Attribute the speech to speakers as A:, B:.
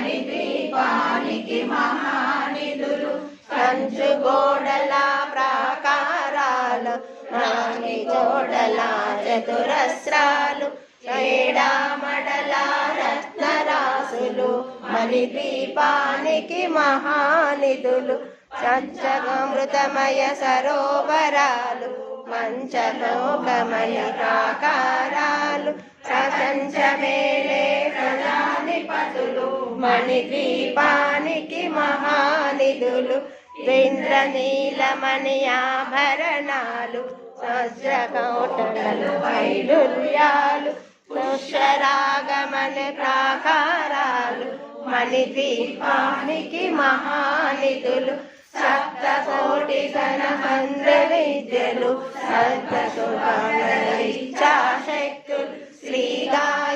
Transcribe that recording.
A: మణిద్వీపానికి మహానిధులు కంచు గోడల ప్రాకారాలు రాణి గోడల చతురస్రాలు ఏడామడల రత్నరాసులు మణిద్వీపానికి మహానిధులు పంచమృతమయ సరోవరాలు పంచలోకమయ ప్రాకారాలు సచంచమేలే ప్రజాధిపతులు మణిద్వీపానికి మహానిధులు ఇంద్రనీలమణి ఆభరణాలు సహస్రకౌటలు వైడూర్యాలు పుష్యరాగమని ప్రాకారాలు మణిద్వీపానికి మహానిధులు సప్త కోటి ఘనమంద్ర విద్యలు సప్త సుగాన ఇచ్ఛాశక్తులు శ్రీ గాయ